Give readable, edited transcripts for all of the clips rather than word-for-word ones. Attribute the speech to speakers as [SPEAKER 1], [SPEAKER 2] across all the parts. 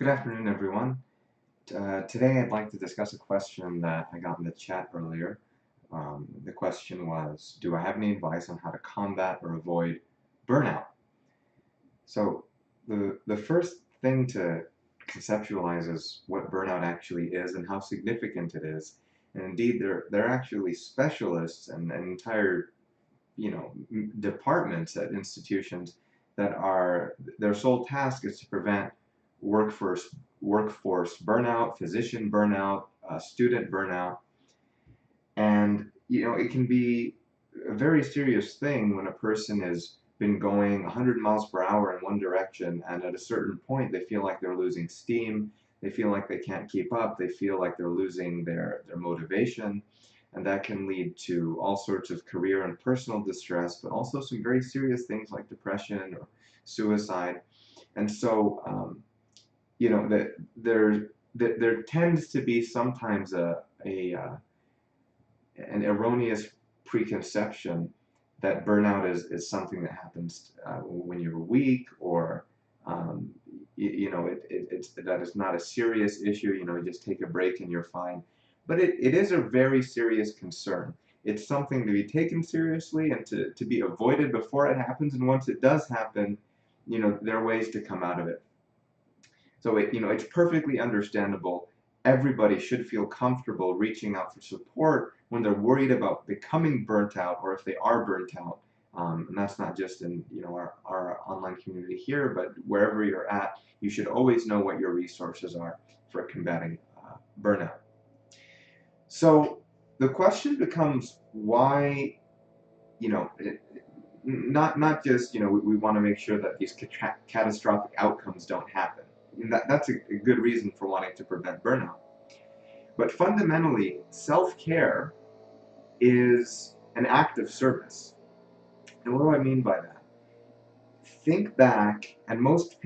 [SPEAKER 1] Good afternoon, everyone. Today I'd like to discuss a question that I got in the chat earlier. The question was, do I have any advice on how to combat or avoid burnout? So the first thing to conceptualize is what burnout actually is and how significant it is. And indeed, there are actually specialists and entire, departments at institutions that are their sole task is to prevent workforce burnout, physician burnout, student burnout, and it can be a very serious thing when a person has been going 100 miles per hour in one direction, and at a certain point they feel like they're losing steam, they feel like they can't keep up, they feel like they're losing their motivation, and that can lead to all sorts of career and personal distress, but also some very serious things like depression or suicide. And so, that there tends to be sometimes an erroneous preconception that burnout is something that happens when you're weak, or it's that it's not a serious issue. You just take a break and you're fine. But it is a very serious concern. It's something to be taken seriously and to be avoided before it happens. And once it does happen, there are ways to come out of it. So it's perfectly understandable. Everybody should feel comfortable reaching out for support when they're worried about becoming burnt out, or if they are burnt out. And that's not just in our online community here, but wherever you're at, you should always know what your resources are for combating burnout. So the question becomes why, not just, we want to make sure that these catastrophic outcomes don't happen. And that's a good reason for wanting to prevent burnout. But fundamentally, self-care is an act of service. And what do I mean by that? Think back, and most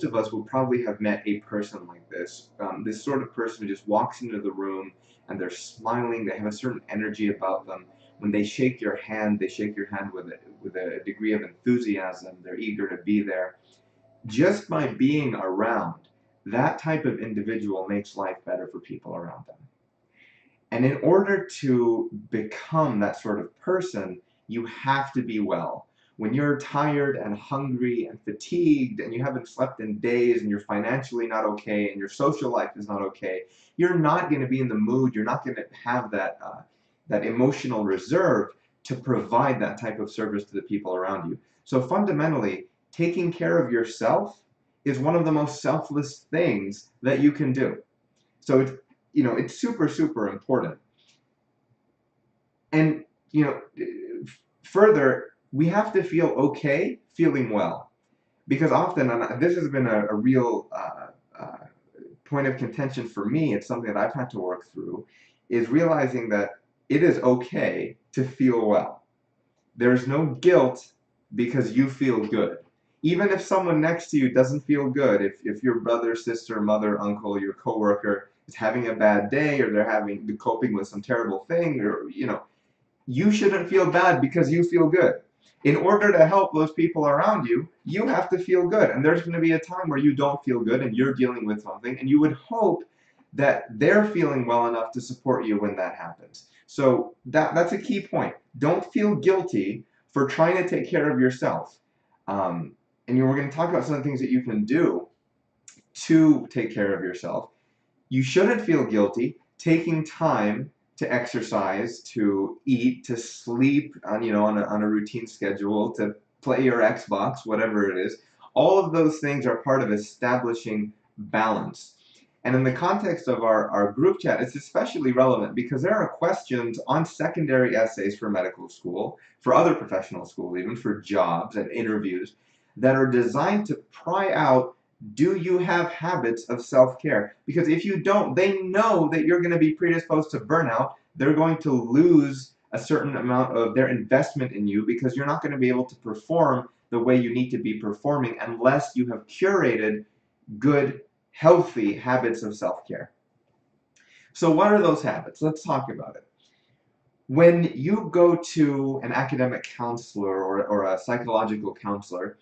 [SPEAKER 1] of us will probably have met a person like this. This sort of person who just walks into the room and they're smiling. They have a certain energy about them. When they shake your hand, they shake your hand with a degree of enthusiasm. They're eager to be there. Just by being around, that type of individual makes life better for people around them. And in order to become that sort of person, you have to be well. When you're tired and hungry and fatigued and you haven't slept in days and you're financially not okay and your social life is not okay, you're not going to be in the mood, you're not going to have that emotional reserve to provide that type of service to the people around you. So fundamentally, taking care of yourself is one of the most selfless things that you can do. So it's super, super important. And further, we have to feel okay feeling well, because often, and this has been a real point of contention for me, it's something that I've had to work through, is realizing that it is okay to feel well. There's no guilt because you feel good. Even if someone next to you doesn't feel good, if your brother, sister, mother, uncle, your coworker is having a bad day, or they're coping with some terrible thing, or you shouldn't feel bad because you feel good. In order to help those people around you, you have to feel good. And there's going to be a time where you don't feel good and you're dealing with something, and you would hope that they're feeling well enough to support you when that happens. So that's a key point. Don't feel guilty for trying to take care of yourself. And we're going to talk about some of the things that you can do to take care of yourself. You shouldn't feel guilty taking time to exercise, to eat, to sleep on a routine schedule, to play your Xbox, whatever it is. All of those things are part of establishing balance. And in the context of our group chat, it's especially relevant because there are questions on secondary essays for medical school, for other professional schools, even for jobs and interviews, that are designed to pry out, do you have habits of self-care? Because if you don't, they know that you're going to be predisposed to burnout. They're going to lose a certain amount of their investment in you because you're not going to be able to perform the way you need to be performing unless you have curated good, healthy habits of self-care. So what are those habits? Let's talk about it. When you go to an academic counselor or a psychological counselor,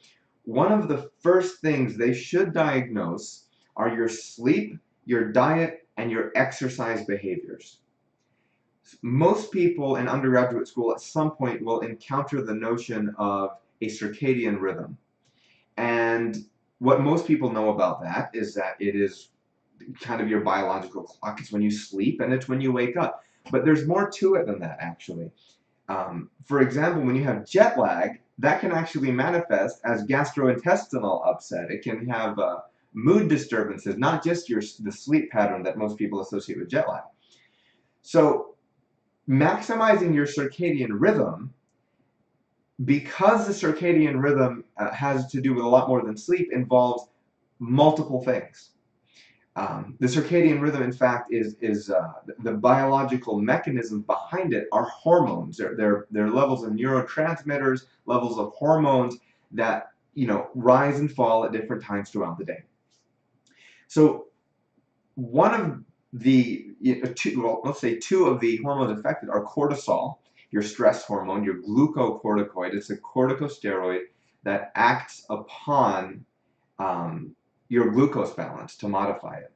[SPEAKER 1] one of the first things they should diagnose are your sleep, your diet, and your exercise behaviors. Most people in undergraduate school at some point will encounter the notion of a circadian rhythm. And what most people know about that is that it is kind of your biological clock. It's when you sleep and it's when you wake up. But there's more to it than that, actually. For example, when you have jet lag, that can actually manifest as gastrointestinal upset. It can have mood disturbances, not just the sleep pattern that most people associate with jet lag. So maximizing your circadian rhythm, because the circadian rhythm has to do with a lot more than sleep, involves multiple things. The circadian rhythm, in fact, is the biological mechanisms behind it are hormones. They're levels of neurotransmitters, levels of hormones that rise and fall at different times throughout the day. So one of the let's say two of the hormones affected are cortisol, your stress hormone, your glucocorticoid. It's a corticosteroid that acts upon your glucose balance to modify it.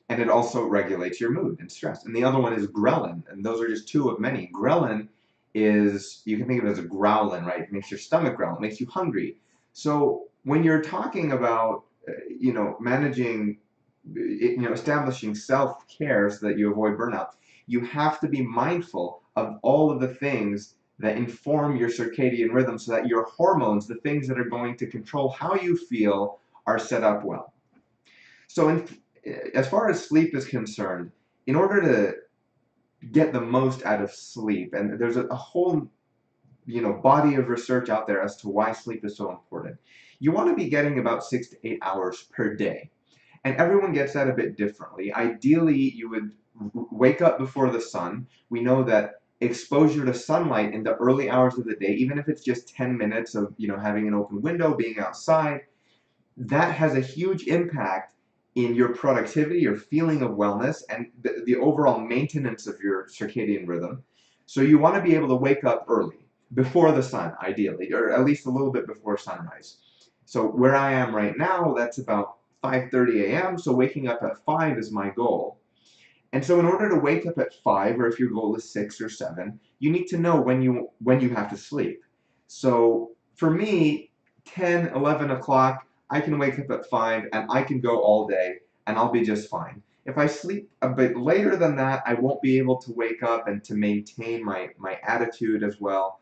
[SPEAKER 1] And it also regulates your mood and stress. And the other one is ghrelin, and those are just two of many. Ghrelin is, you can think of it as a growlin, right? It makes your stomach growl, it makes you hungry. So when you're talking about, managing, establishing self-care so that you avoid burnout, you have to be mindful of all of the things that inform your circadian rhythm so that your hormones, the things that are going to control how you feel, are set up well. So as far as sleep is concerned, in order to get the most out of sleep, and there's a whole body of research out there as to why sleep is so important. You want to be getting about 6 to 8 hours per day. And everyone gets that a bit differently. Ideally, you would wake up before the sun. We know that exposure to sunlight in the early hours of the day, even if it's just 10 minutes of having an open window, being outside, that has a huge impact in your productivity, your feeling of wellness, and the overall maintenance of your circadian rhythm. So you want to be able to wake up early, before the sun, ideally, or at least a little bit before sunrise. So where I am right now, that's about 5:30 a.m., so waking up at 5 is my goal. And so in order to wake up at 5, or if your goal is 6 or 7, you need to know when you have to sleep. So for me, 10, 11 o'clock, I can wake up at 5 and I can go all day and I'll be just fine. If I sleep a bit later than that, I won't be able to wake up and to maintain my attitude as well.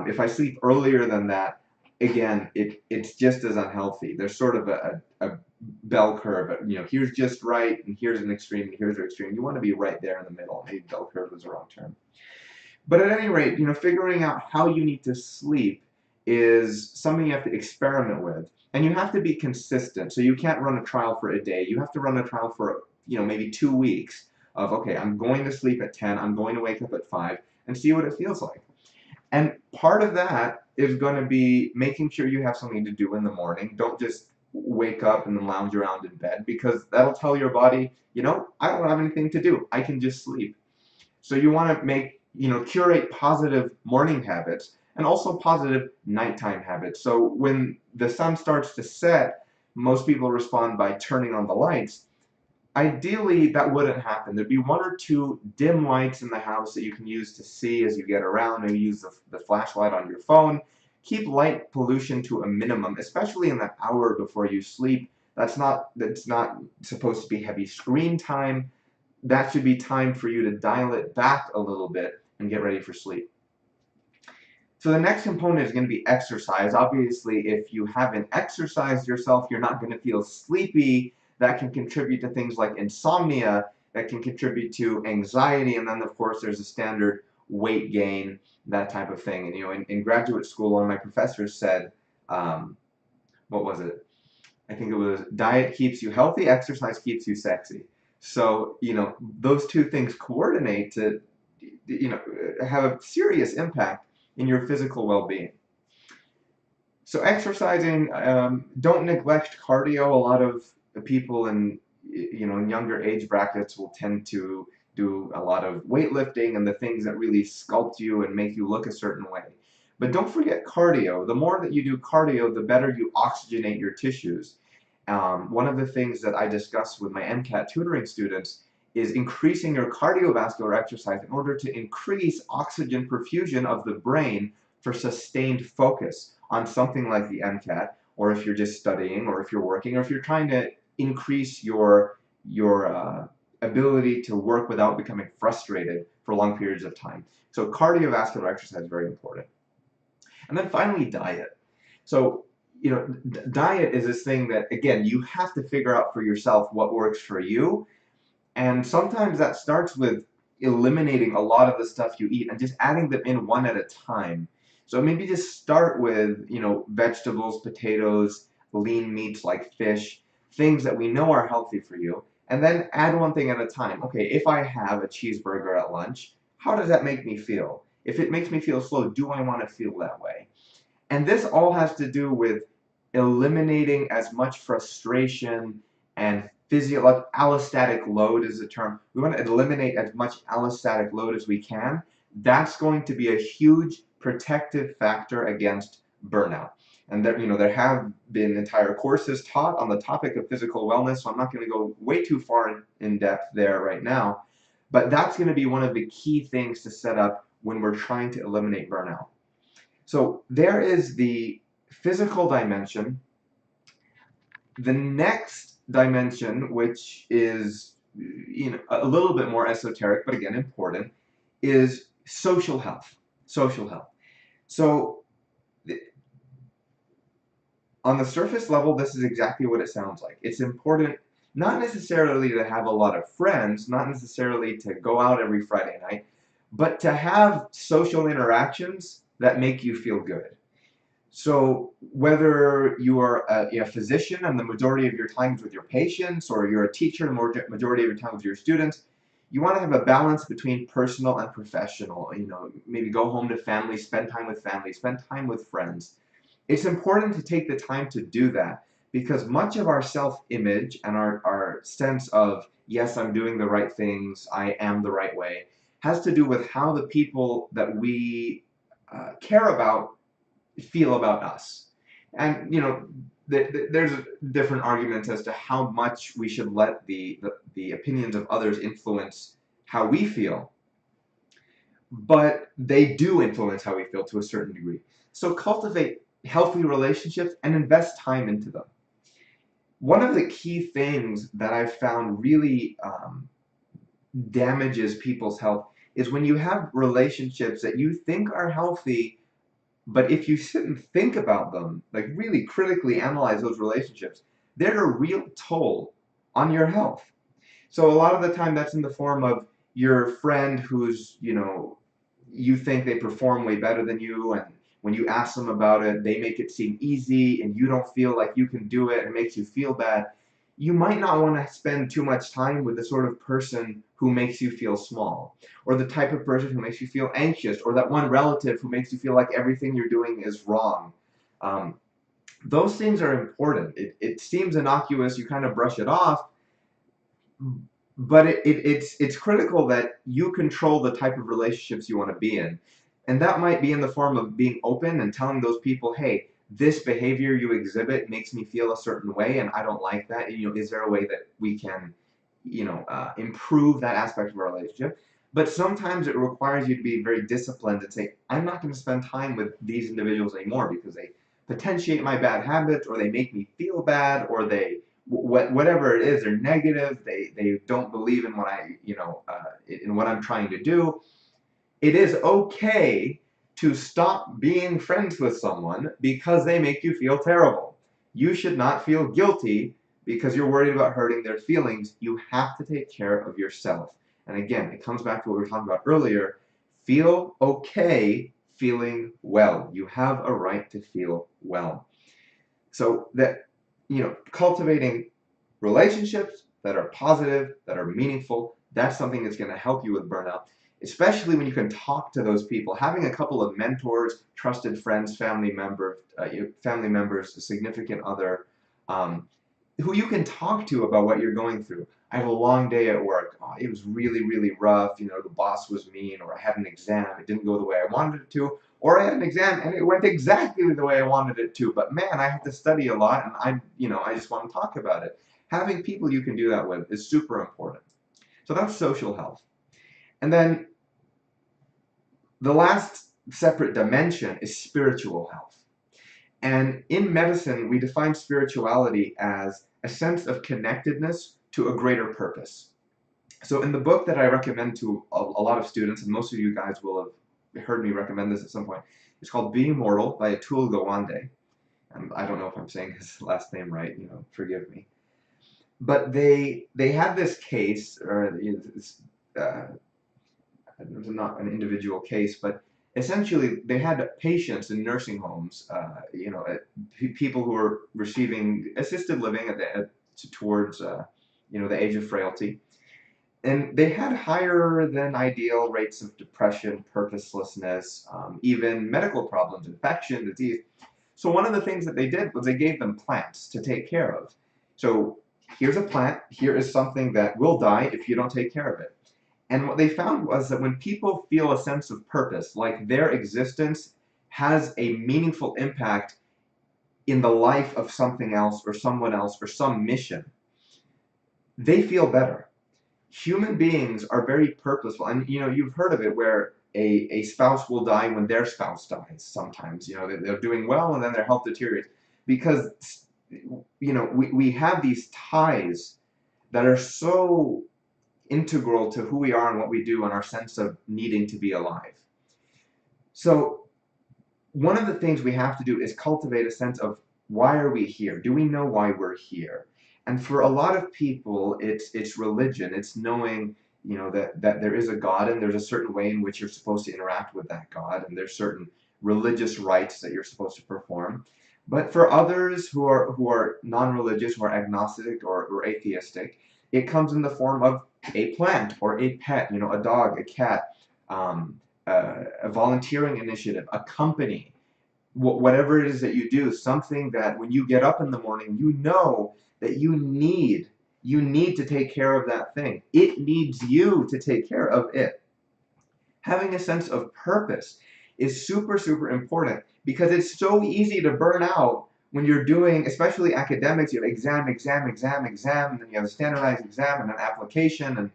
[SPEAKER 1] If I sleep earlier than that, again, it's just as unhealthy. There's sort of a bell curve. Here's just right, and here's an extreme, and here's an extreme. You want to be right there in the middle. Maybe bell curve is the wrong term. But at any rate, figuring out how you need to sleep is something you have to experiment with. And you have to be consistent. So you can't run a trial for a day. You have to run a trial for, maybe 2 weeks of, okay, I'm going to sleep at 10, I'm going to wake up at 5, and see what it feels like. And part of that is going to be making sure you have something to do in the morning. Don't just wake up and then lounge around in bed, because that'll tell your body, I don't have anything to do. I can just sleep. So you want to curate positive morning habits and also positive nighttime habits. So when the sun starts to set, most people respond by turning on the lights. Ideally, that wouldn't happen. There'd be 1 or 2 dim lights in the house that you can use to see as you get around. Maybe use the flashlight on your phone. Keep light pollution to a minimum, especially in that hour before you sleep. That's not supposed to be heavy screen time. That should be time for you to dial it back a little bit and get ready for sleep. So the next component is going to be exercise. Obviously, if you haven't exercised yourself, you're not going to feel sleepy. That can contribute to things like insomnia, that can contribute to anxiety, and then of course there's a standard weight gain, that type of thing. And in graduate school, one of my professors said, what was it? I think it was, diet keeps you healthy, exercise keeps you sexy. So, those two things coordinate to, have a serious impact in your physical well-being. So exercising, don't neglect cardio. A lot of people in younger age brackets will tend to do a lot of weightlifting and the things that really sculpt you and make you look a certain way. But don't forget cardio. The more that you do cardio, the better you oxygenate your tissues. one of the things that I discuss with my MCAT tutoring students is increasing your cardiovascular exercise in order to increase oxygen perfusion of the brain for sustained focus on something like the MCAT, or if you're just studying, or if you're working, or if you're trying to increase your ability to work without becoming frustrated for long periods of time. So cardiovascular exercise is very important. And then finally, diet. So, diet is this thing that, again, you have to figure out for yourself what works for you. And sometimes that starts with eliminating a lot of the stuff you eat and just adding them in one at a time. So maybe just start with, vegetables, potatoes, lean meats like fish, things that we know are healthy for you, and then add one thing at a time. Okay, if I have a cheeseburger at lunch, how does that make me feel? If it makes me feel slow, do I want to feel that way? And this all has to do with eliminating as much frustration and physiological allostatic load is the term. We want to eliminate as much allostatic load as we can. That's going to be a huge protective factor against burnout. And there have been entire courses taught on the topic of physical wellness, so I'm not going to go way too far in depth there right now. But that's going to be one of the key things to set up when we're trying to eliminate burnout. So there is the physical dimension. The next dimension, which is a little bit more esoteric, but again important, is social health. Social health. So on the surface level, this is exactly what it sounds like. It's important not necessarily to have a lot of friends, not necessarily to go out every Friday night, but to have social interactions that make you feel good. So whether you are a physician and the majority of your time is with your patients, or you're a teacher and the majority of your time with your students, you want to have a balance between personal and professional. Maybe go home to family, spend time with friends. It's important to take the time to do that, because much of our self-image and our sense of, yes, I'm doing the right things, I am the right way, has to do with how the people that we care about feel about us. And there's different arguments as to how much we should let the opinions of others influence how we feel, but they do influence how we feel to a certain degree. So cultivate healthy relationships and invest time into them. One of the key things that I've found really damages people's health is when you have relationships that you think are healthy, but if you sit and think about them, like really critically analyze those relationships, they're a real toll on your health. So a lot of the time that's in the form of your friend who's, you think they perform way better than you, and when you ask them about it, they make it seem easy and you don't feel like you can do it, and it makes you feel bad. You might not want to spend too much time with the sort of person who makes you feel small, or the type of person who makes you feel anxious, or that one relative who makes you feel like everything you're doing is wrong. Um, those things are important. It seems innocuous, you kind of brush it off, but it's critical that you control the type of relationships you want to be in. And that might be in the form of being open and telling those people, hey, this behavior you exhibit makes me feel a certain way, and I don't like that. Is there a way that we can, improve that aspect of our relationship? But sometimes it requires you to be very disciplined and say, I'm not going to spend time with these individuals anymore because they potentiate my bad habits, or they make me feel bad, or they whatever it is, they're negative. They don't believe in what in what I'm trying to do. It is okay to stop being friends with someone because they make you feel terrible. You should not feel guilty because you're worried about hurting their feelings. You have to take care of yourself. And again, it comes back to what we were talking about earlier. Feel okay feeling well. You have a right to feel well. So that, cultivating relationships that are positive, that are meaningful, that's something that's going to help you with burnout, especially when you can talk to those people. Having a couple of mentors, trusted friends, family members, a significant other, who you can talk to about what you're going through. I have a long day at work. Oh, it was really, really rough. The boss was mean, or I had an exam. It didn't go the way I wanted it to. Or I had an exam and it went exactly the way I wanted it to, but man, I had to study a lot and I just want to talk about it. Having people you can do that with is super important. So that's social health. And then the last separate dimension is spiritual health. And in medicine, we define spirituality as a sense of connectedness to a greater purpose. So in the book that I recommend to a lot of students, and most of you guys will have heard me recommend this at some point, it's called Being Mortal by Atul Gawande. And I don't know if I'm saying his last name right, forgive me. But they had this case, or it's, it was not an individual case, but essentially they had patients in nursing homes, people who were receiving assisted living towards, the age of frailty. And they had higher than ideal rates of depression, purposelessness, even medical problems, infection, disease. So one of the things that they did was they gave them plants to take care of. So here's a plant, here is something that will die if you don't take care of it. And what they found was that when people feel a sense of purpose, like their existence has a meaningful impact in the life of something else or someone else or some mission, they feel better. Human beings are very purposeful, and you've heard of it where a spouse will die when their spouse dies sometimes. They're doing well and then their health deteriorates because we have these ties that are so integral to who we are and what we do and our sense of needing to be alive. So one of the things we have to do is cultivate a sense of, why are we here? Do we know why we're here? And for a lot of people, it's religion. It's knowing, that there is a God and there's a certain way in which you're supposed to interact with that God, and there's certain religious rites that you're supposed to perform. But for others who are non-religious, who are agnostic or atheistic, it comes in the form of a plant or a pet, a dog, a cat, a volunteering initiative, a company, whatever it is that you do, something that when you get up in the morning, you know that you need to take care of that thing. It needs you to take care of it. Having a sense of purpose is super, super important because it's so easy to burn out when you're doing, especially academics. You have exam, exam, exam, exam, and then you have a standardized exam and an application, and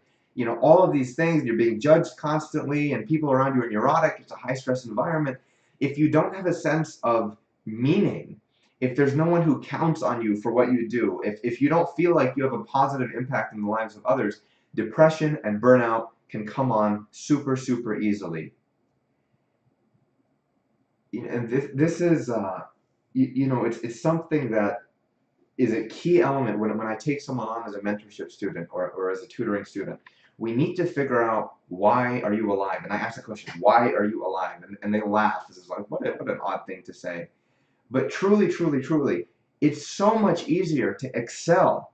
[SPEAKER 1] all of these things. You're being judged constantly, and people around you are neurotic. It's a high-stress environment. If you don't have a sense of meaning, if there's no one who counts on you for what you do, if you don't feel like you have a positive impact in the lives of others, depression and burnout can come on super, super easily. And this is, it's something that is a key element when I take someone on as a mentorship student or as a tutoring student. We need to figure out, why are you alive? And I ask the question, why are you alive? And they laugh. This is like, what an odd thing to say. But truly, truly, truly, it's so much easier to excel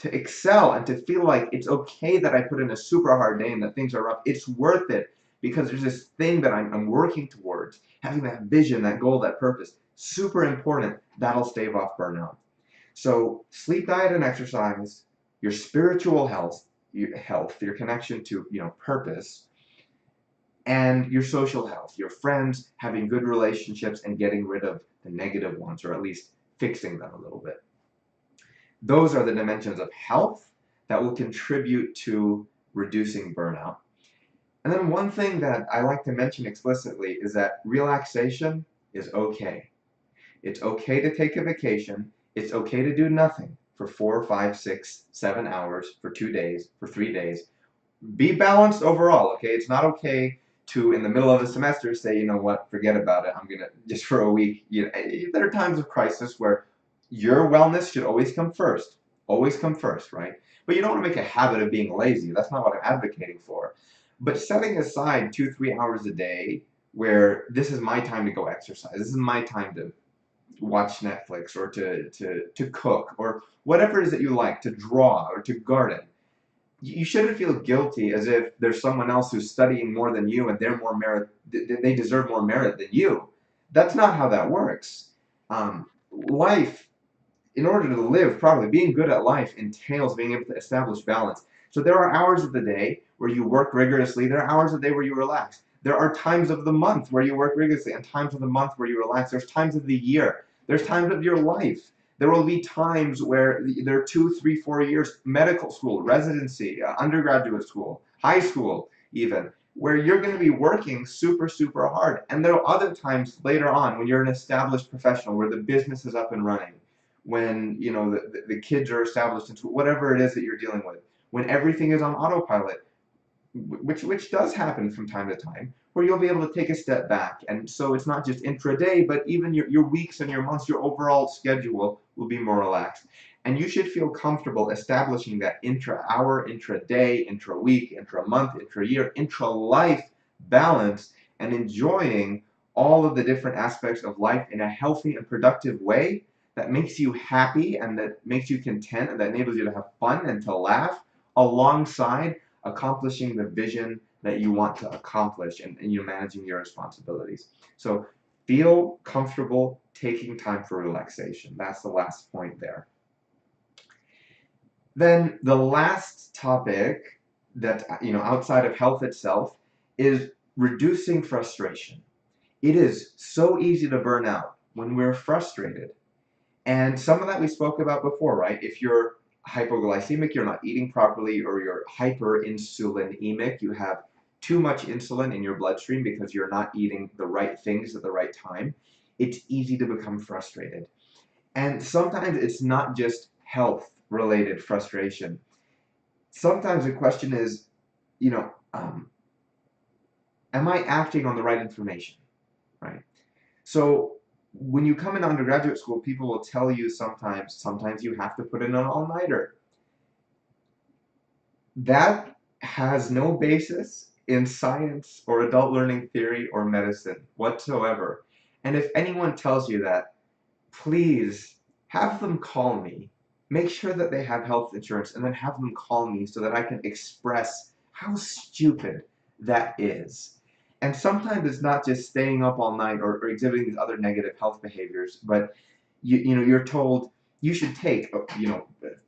[SPEAKER 1] and to feel like it's okay that I put in a super hard day and that things are rough. It's worth it because there's this thing that I'm working towards, having that vision, that goal, that purpose. Super important. That'll stave off burnout. So sleep, diet, and exercise, your spiritual health, your connection to purpose, and your social health, your friends, having good relationships and getting rid of the negative ones, or at least fixing them a little bit. Those are the dimensions of health that will contribute to reducing burnout. And then one thing that I like to mention explicitly is that relaxation is okay. It's okay to take a vacation. It's okay to do nothing for 4, 5, 6, 7 hours, for 2 days, for 3 days. Be balanced overall, okay? It's not okay to, in the middle of a semester, say, you know what, forget about it. I'm going to, just for a week. There are times of crisis where your wellness should always come first. Always come first, right? But you don't want to make a habit of being lazy. That's not what I'm advocating for. But setting aside 2, 3 hours a day where this is my time to go exercise. This is my time to watch Netflix or to cook or whatever it is that you like, to draw or to garden. You shouldn't feel guilty as if there's someone else who's studying more than you and they deserve more merit than you. That's not how that works. Life, in order to live properly, being good at life entails being able to establish balance. So there are hours of the day where you work rigorously. There are hours of the day where you relax. There are times of the month where you work rigorously and times of the month where you relax. There's times of the year. There's times of your life. There will be times where there are 2, 3, 4 years, medical school, residency, undergraduate school, high school even, where you're going to be working super, super hard. And there are other times later on when you're an established professional, where the business is up and running, when the kids are established into whatever it is that you're dealing with, when everything is on autopilot, which does happen from time to time, where you'll be able to take a step back. And so it's not just intraday, but even your weeks and your months, your overall schedule will be more relaxed. And you should feel comfortable establishing that intra-hour, intra-day, intra-week, intra-month, intra-year, intra-life balance, and enjoying all of the different aspects of life in a healthy and productive way that makes you happy and that makes you content and that enables you to have fun and to laugh alongside accomplishing the vision that you want to accomplish, and you're managing your responsibilities. So feel comfortable taking time for relaxation. That's the last point there. Then the last topic that, outside of health itself, is reducing frustration. It is so easy to burn out when we're frustrated. And some of that we spoke about before, right? If you're hypoglycemic, you're not eating properly, or you're hyperinsulinemic, you have too much insulin in your bloodstream because you're not eating the right things at the right time, it's easy to become frustrated. And sometimes it's not just health-related frustration. Sometimes the question is, am I acting on the right information, right? So when you come into undergraduate school, people will tell you sometimes you have to put in an all-nighter. That has no basis in science or adult learning theory or medicine whatsoever. And if anyone tells you that, please have them call me. Make sure that they have health insurance, and then have them call me so that I can express how stupid that is. And sometimes it's not just staying up all night or exhibiting these other negative health behaviors, but you're told you should take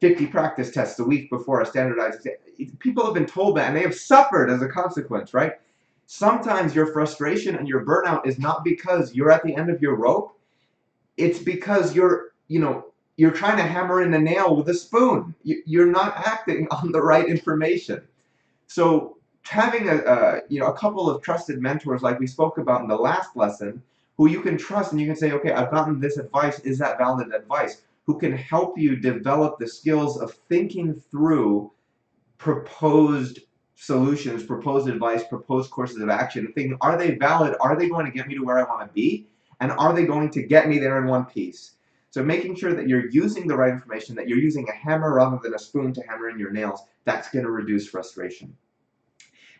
[SPEAKER 1] 50 practice tests a week before a standardized exam. People have been told that, and they have suffered as a consequence, right? Sometimes your frustration and your burnout is not because you're at the end of your rope. It's because you're trying to hammer in a nail with a spoon. You're not acting on the right information. So having a couple of trusted mentors, like we spoke about in the last lesson, who you can trust and you can say, okay, I've gotten this advice. Is that valid advice? Who can help you develop the skills of thinking through proposed solutions, proposed advice, proposed courses of action, and thinking, are they valid? Are they going to get me to where I want to be? And are they going to get me there in one piece? So making sure that you're using the right information, that you're using a hammer rather than a spoon to hammer in your nails, that's going to reduce frustration.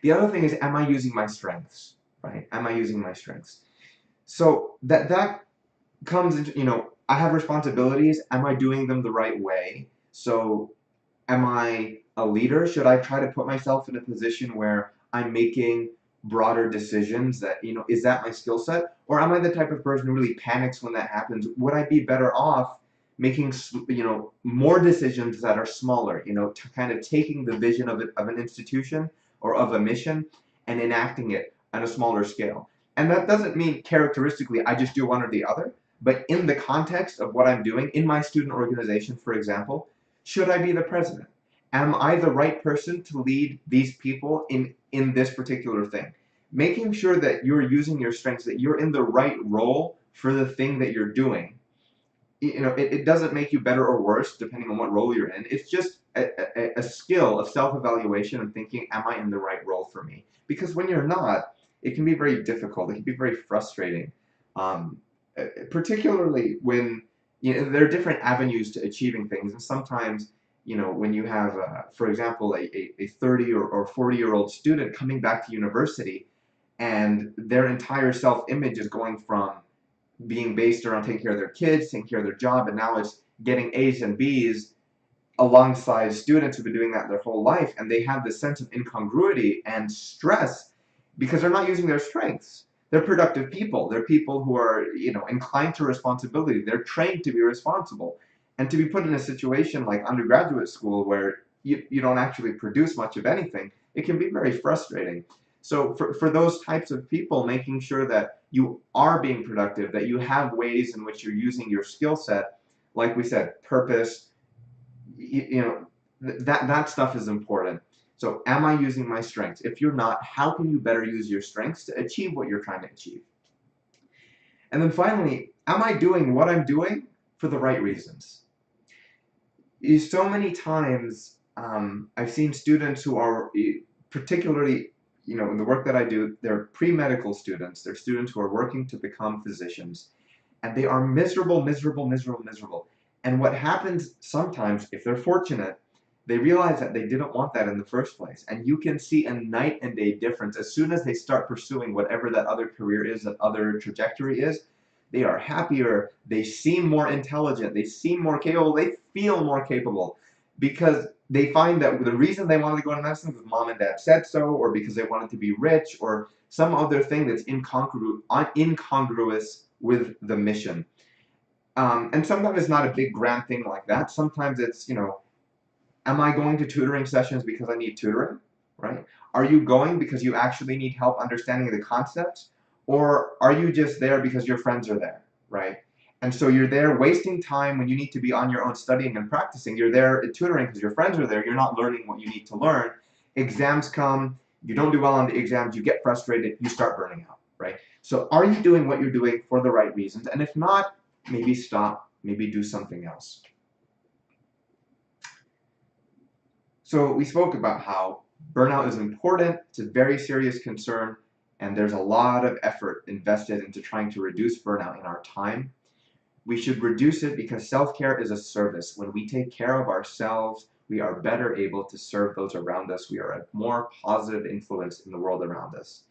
[SPEAKER 1] The other thing is, am I using my strengths, right? Am I using my strengths? So that comes into, I have responsibilities. Am I doing them the right way? So am I a leader? Should I try to put myself in a position where I'm making broader decisions that, is that my skill set? Or am I the type of person who really panics when that happens? Would I be better off making, more decisions that are smaller, to kind of taking the vision of an institution or of a mission and enacting it on a smaller scale? And that doesn't mean characteristically I just do one or the other, but in the context of what I'm doing in my student organization, for example, should I be the president? Am I the right person to lead these people in this particular thing? Making sure that you're using your strengths, that you're in the right role for the thing that you're doing. It doesn't make you better or worse depending on what role you're in. It's just a skill of self-evaluation and thinking, am I in the right role for me? Because when you're not, it can be very difficult. It can be very frustrating, particularly when there are different avenues to achieving things. And sometimes, when you have, for example, a 30 or 40-year-old student coming back to university, and their entire self-image is going from being based around taking care of their kids, taking care of their job, and now it's getting A's and B's alongside students who've been doing that their whole life, and they have this sense of incongruity and stress because they're not using their strengths. They're productive people. They're people who are, inclined to responsibility. They're trained to be responsible. And to be put in a situation like undergraduate school where you don't actually produce much of anything, it can be very frustrating. So for those types of people, making sure that you are being productive, that you have ways in which you're using your skill set, like we said, purpose, you know, that stuff is important. So am I using my strengths? If you're not, how can you better use your strengths to achieve what you're trying to achieve? And then finally, am I doing what I'm doing for the right reasons? So many times I've seen students who are particularly, in the work that I do, they're pre-medical students, they're students who are working to become physicians, and they are miserable, miserable, miserable, miserable. And what happens sometimes, if they're fortunate, they realize that they didn't want that in the first place. And you can see a night and day difference as soon as they start pursuing whatever that other career is, that other trajectory is. They are happier, they seem more intelligent, they seem more capable, they feel more capable because they find that the reason they wanted to go into medicine was mom and dad said so, or because they wanted to be rich, or some other thing that's incongruous with the mission. And sometimes it's not a big grand thing like that. Sometimes it's, am I going to tutoring sessions because I need tutoring, right? Are you going because you actually need help understanding the concepts? Or are you just there because your friends are there, right? And so you're there wasting time when you need to be on your own studying and practicing. You're there tutoring because your friends are there. You're not learning what you need to learn. Exams come, you don't do well on the exams, you get frustrated, you start burning out, right? So are you doing what you're doing for the right reasons? And if not, maybe stop, maybe do something else. So we spoke about how burnout is important, it's a very serious concern, and there's a lot of effort invested into trying to reduce burnout in our time. We should reduce it because self-care is a service. When we take care of ourselves, we are better able to serve those around us. We are a more positive influence in the world around us.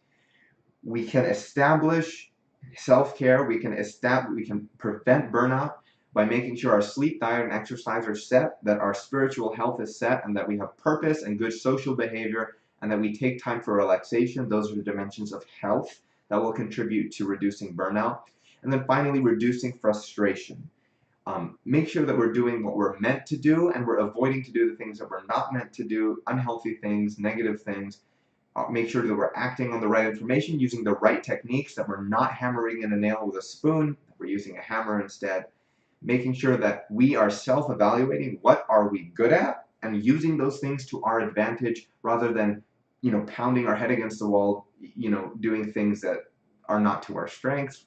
[SPEAKER 1] We can establish self-care, we can prevent burnout by making sure our sleep, diet, and exercise are set, that our spiritual health is set, and that we have purpose and good social behavior, and that we take time for relaxation. Those are the dimensions of health that will contribute to reducing burnout. And then finally, reducing frustration. Make sure that we're doing what we're meant to do, and we're avoiding to do the things that we're not meant to do, unhealthy things, negative things. Make sure that we're acting on the right information, using the right techniques, that we're not hammering in a nail with a spoon, that we're using a hammer instead. Making sure that we are self-evaluating what are we good at and using those things to our advantage rather than, pounding our head against the wall, doing things that are not to our strengths.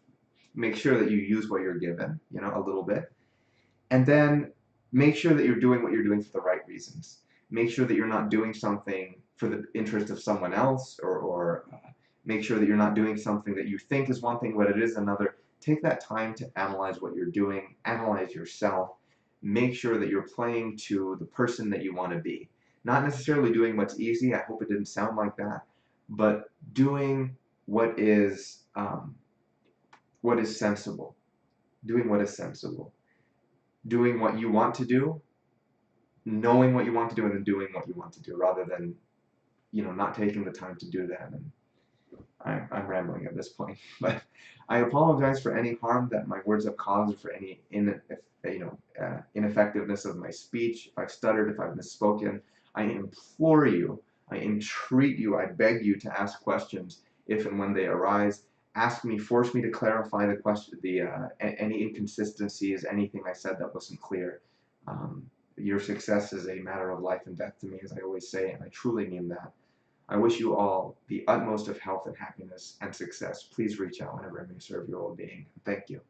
[SPEAKER 1] Make sure that you use what you're given, a little bit. And then make sure that you're doing what you're doing for the right reasons. Make sure that you're not doing something for the interest of someone else, or make sure that you're not doing something that you think is one thing, but it is another. Take that time to analyze what you're doing, analyze yourself, make sure that you're playing to the person that you want to be. Not necessarily doing what's easy, I hope it didn't sound like that, but doing what is sensible. Doing what is sensible. Doing what you want to do, knowing what you want to do, and then doing what you want to do, rather than, not taking the time to do that. And I'm rambling at this point, but I apologize for any harm that my words have caused, or for any ineffectiveness of my speech. If I've stuttered, if I've misspoken, I implore you, I entreat you, I beg you to ask questions if and when they arise. Ask me, force me to clarify the question, any inconsistencies, anything I said that wasn't clear. Your success is a matter of life and death to me, as I always say, and I truly mean that. I wish you all the utmost of health and happiness and success. Please reach out whenever I may serve your well-being. Thank you.